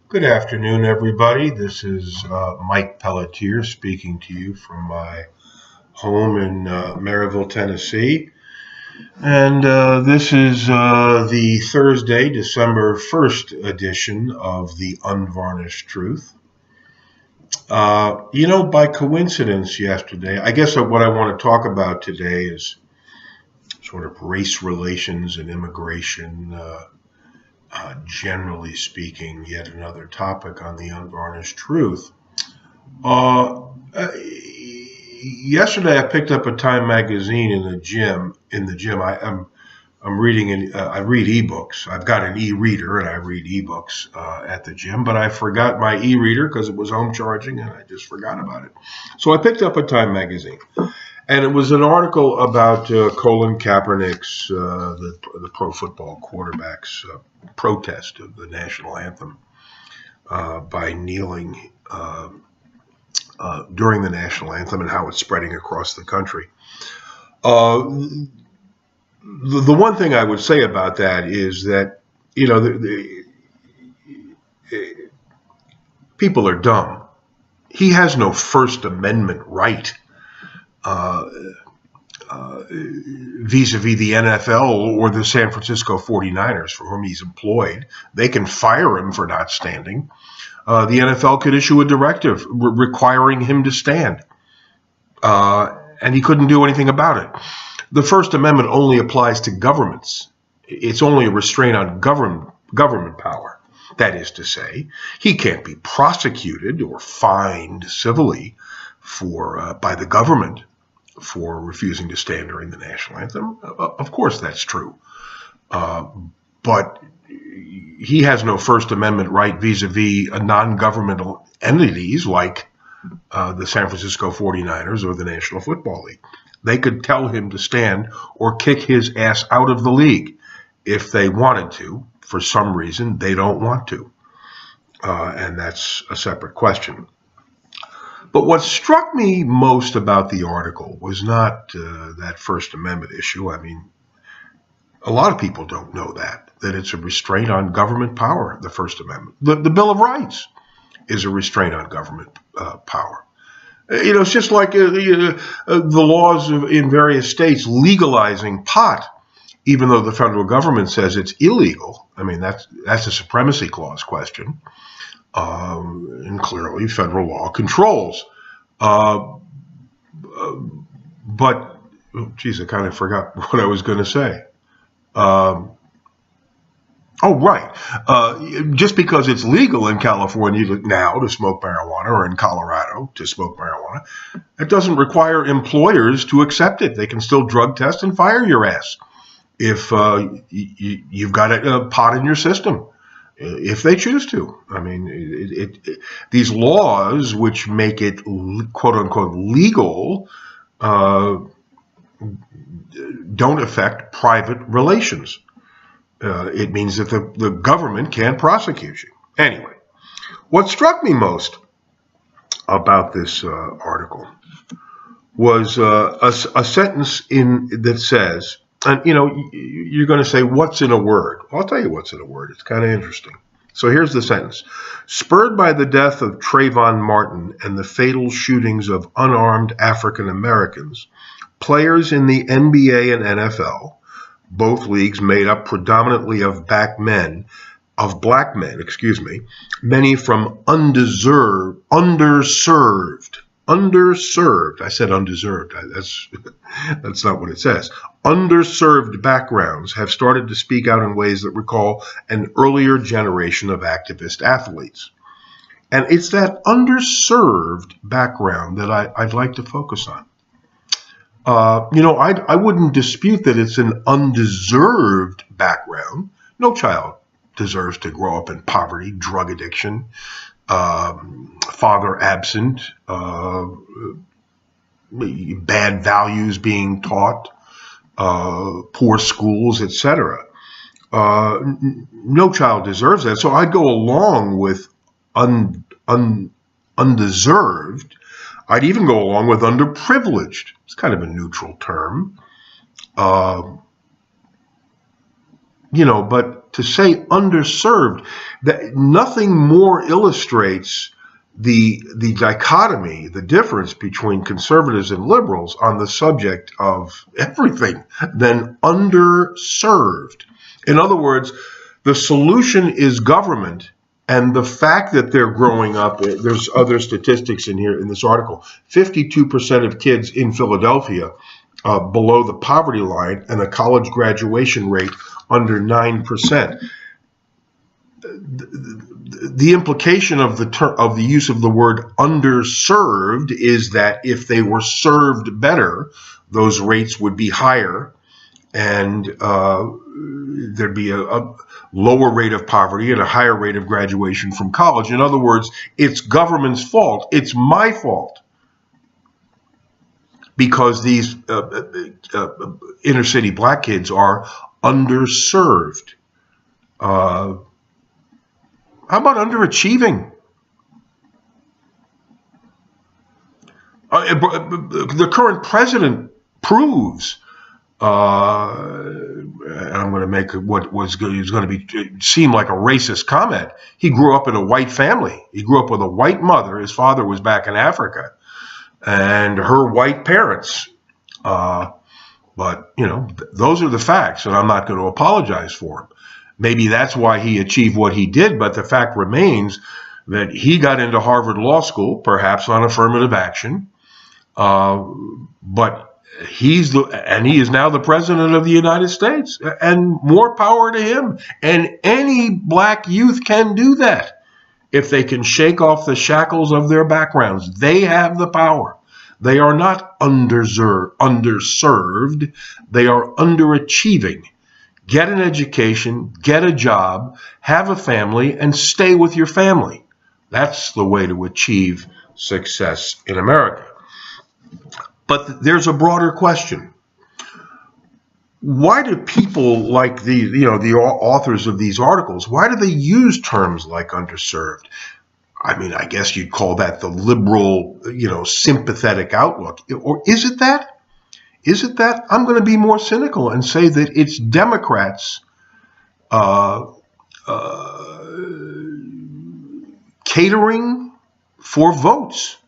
Good afternoon, everybody. This is Mike Pelletier speaking to you from my home in Maryville, Tennessee. And this is the Thursday, December 1st edition of The Unvarnished Truth. By coincidence yesterday, I guess what I want to talk about today is sort of race relations and immigration. Generally speaking, yet another topic on the Unvarnished Truth. Uh, uh, Yesterday, I picked up a Time magazine in the gym. I'm reading. I read ebooks. I've got an e-reader, and I read ebooks at the gym. But I forgot my e-reader because it was home charging, and I just forgot about it. So I picked up a Time magazine, and it was an article about Colin Kaepernick's the pro football quarterback's protest of the national anthem by kneeling during the national anthem and how it's spreading across the country. Uh, the one thing I would say about that is that people are dumb. He has no First Amendment right uh, vis-a-vis the NFL or the San Francisco 49ers for whom he's employed. They can fire him for not standing. The NFL could issue a directive requiring him to stand, and he couldn't do anything about it. The First Amendment only applies to governments. It's only a restraint on government power. That is to say, he can't be prosecuted or fined civilly by the government for refusing to stand during the national anthem. Of course, that's true. But he has no First Amendment right vis-a-vis non-governmental entities like the San Francisco 49ers or the National Football League. They could tell him to stand or kick his ass out of the league if they wanted to. For some reason, they don't want to. And that's a separate question. But what struck me most about the article was not that First Amendment issue. I mean, a lot of people don't know that it's a restraint on government power, the First Amendment. The Bill of Rights is a restraint on government power. It's just like the laws in various states legalizing pot, even though the federal government says it's illegal. I mean, that's a supremacy clause question. And clearly federal law controls. But, geez, I kind of forgot what I was going to say. Right. Just because it's legal in California now to smoke marijuana or in Colorado to smoke marijuana, it doesn't require employers to accept it. They can still drug test and fire your ass if you've got a pot in your system, if they choose to. I mean, these laws which make it quote unquote legal don't affect private relations. It means that the government can't prosecute you. Anyway, what struck me most about this article was a sentence that says, and you're going to say, what's in a word? Well, I'll tell you what's in a word. It's kind of interesting. So here's the sentence. Spurred by the death of Trayvon Martin and the fatal shootings of unarmed African Americans, players in the NBA and NFL, both leagues made up predominantly of black men, many from underserved. I said undeserved. That's not what it says. Underserved backgrounds have started to speak out in ways that recall an earlier generation of activist athletes. And it's that underserved background that I'd like to focus on. I wouldn't dispute that it's an undeserved background. No child deserves to grow up in poverty, drug addiction, father absent, bad values being taught, poor schools, etc. No child deserves that. So I'd go along with undeserved. I'd even go along with underprivileged. It's kind of a neutral term. But to say underserved, that nothing more illustrates the dichotomy, the difference between conservatives and liberals on the subject of everything than underserved. In other words, the solution is government, and the fact that they're growing up, there's other statistics in here in this article, 52% of kids in Philadelphia below the poverty line and a college graduation rate under 9%. The implication of the use of the word underserved is that if they were served better, those rates would be higher, and there'd be a lower rate of poverty and a higher rate of graduation from college. In other words, it's government's fault. It's my fault because these inner city black kids are underserved. How about underachieving? The current president proves, and I'm going to make what was going to be seem like a racist comment. He grew up in a white family. He grew up with a white mother. His father was back in Africa, and her white parents. But those are the facts, and I'm not going to apologize for him. Maybe that's why he achieved what he did, but the fact remains that he got into Harvard Law School, perhaps on affirmative action, but he is now the president of the United States, and more power to him. And any black youth can do that if they can shake off the shackles of their backgrounds. They have the power. They are not underserved. They are underachieving. Get an education, get a job, have a family, and stay with your family. That's the way to achieve success in America. But there's a broader question. Why do people like the authors of these articles, why do they use terms like underserved? I mean, I guess you'd call that the liberal, sympathetic outlook. Or is it that? Is it that? I'm going to be more cynical and say that it's Democrats catering votes.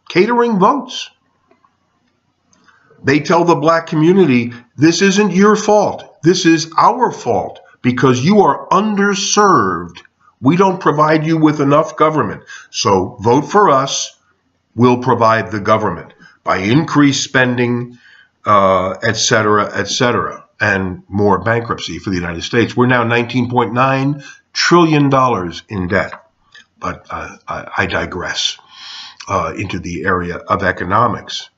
They tell the black community, this isn't your fault. This is our fault because you are underserved. We don't provide you with enough government. So vote for us. We'll provide the government by increased spending, et cetera, and more bankruptcy for the United States. We're now $19.9 trillion in debt. But I digress into the area of economics.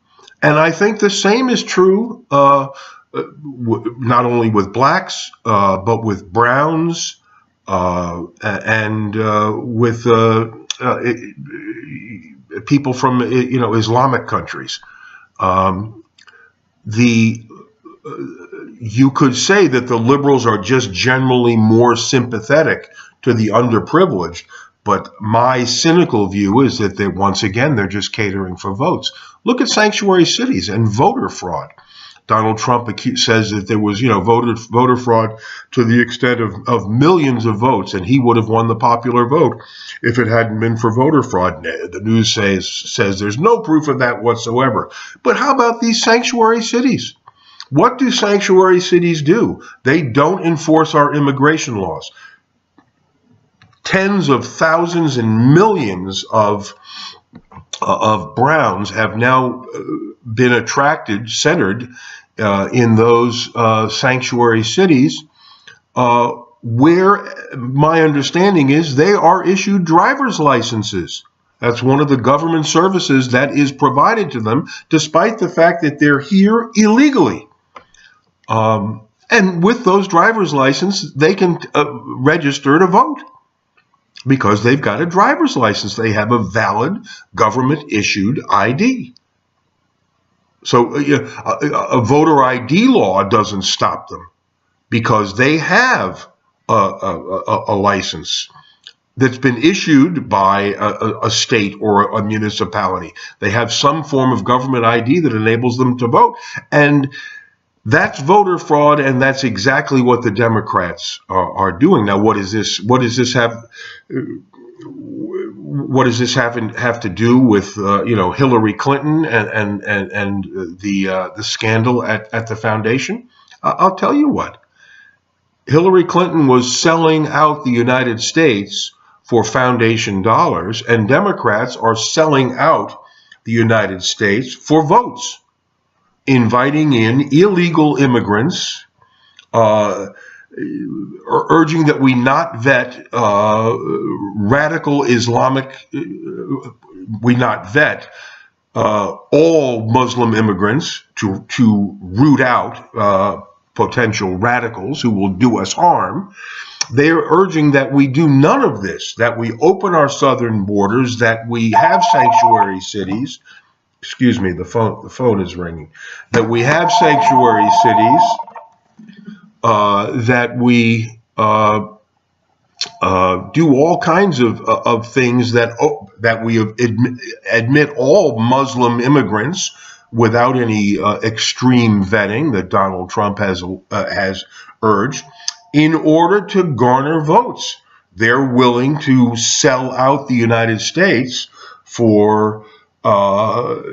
And I think the same is true not only with blacks, but with browns and with people from Islamic countries. You could say that the liberals are just generally more sympathetic to the underprivileged, but my cynical view is that they're just catering for votes. Look at sanctuary cities and voter fraud. Donald Trump says that there was, voter fraud to the extent of millions of votes, and he would have won the popular vote if it hadn't been for voter fraud. The news says there's no proof of that whatsoever. But how about these sanctuary cities? What do sanctuary cities do? They don't enforce our immigration laws. Tens of thousands and millions of browns have now been centered in those sanctuary cities, where my understanding is they are issued driver's licenses. That's one of the government services that is provided to them, despite the fact that they're here illegally. And with those driver's licenses, they can register to vote because they've got a driver's license. They have a valid government-issued ID. So a voter ID law doesn't stop them because they have a license that's been issued by a state or a municipality. They have some form of government ID that enables them to vote. And That's voter fraud, and that's exactly what the Democrats are doing. Now, what does this have to do with Hillary Clinton and the scandal at the foundation? I'll tell you what. Hillary Clinton was selling out the United States for foundation dollars, and Democrats are selling out the United States for votes, inviting in illegal immigrants, urging that we not vet radical Islamic, we not vet all Muslim immigrants to root out potential radicals who will do us harm. They are urging that we do none of this, that we open our southern borders, that we have sanctuary cities. Excuse me, the phone is ringing. That we have sanctuary cities, that we do all kinds of things, that we admit all Muslim immigrants without any extreme vetting that Donald Trump has urged, in order to garner votes. They're willing to sell out the United States for black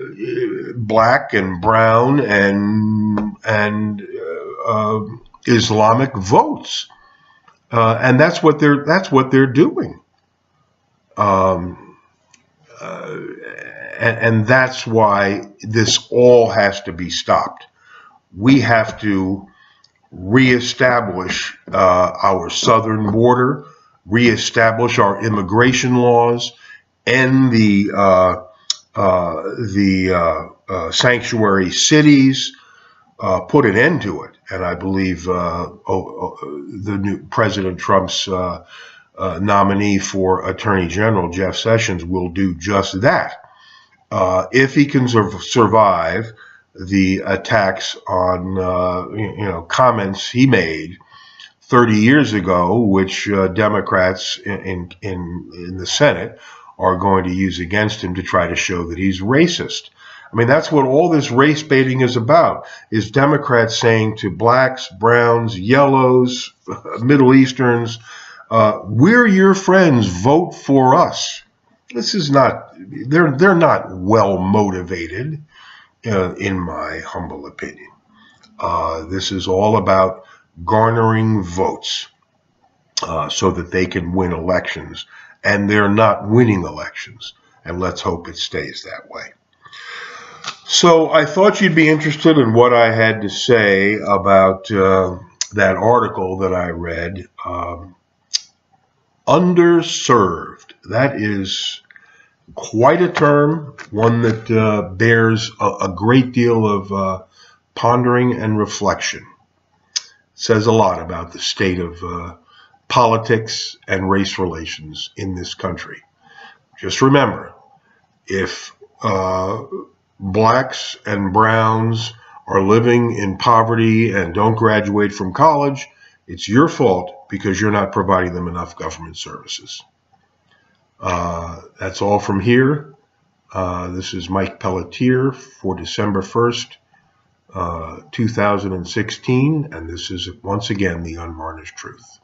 and brown and Islamic votes, and that's what they're doing, and that's why this all has to be stopped. We have to reestablish our southern border, reestablish our immigration laws, end the sanctuary cities, put an end to it. And I believe the new President Trump's nominee for Attorney General, Jeff Sessions, will do just that. If he can survive the attacks on comments he made 30 years ago, which Democrats in the Senate are going to use against him to try to show that he's racist. I mean, that's what all this race baiting is about, is Democrats saying to blacks, browns, yellows, Middle Easterns, we're your friends, vote for us. This is not, they're not well motivated, in my humble opinion. This is all about garnering votes so that they can win elections, and they're not winning elections, and let's hope it stays that way. So I thought you'd be interested in what I had to say about that article that I read. Underserved. That is quite a term, one that bears a great deal of pondering and reflection. It says a lot about the state of politics and race relations in this country. Just remember, if blacks and browns are living in poverty and don't graduate from college, it's your fault because you're not providing them enough government services. That's all from here. This is Mike Pelletier for December 1st, 2016, and this is once again the Unvarnished Truth.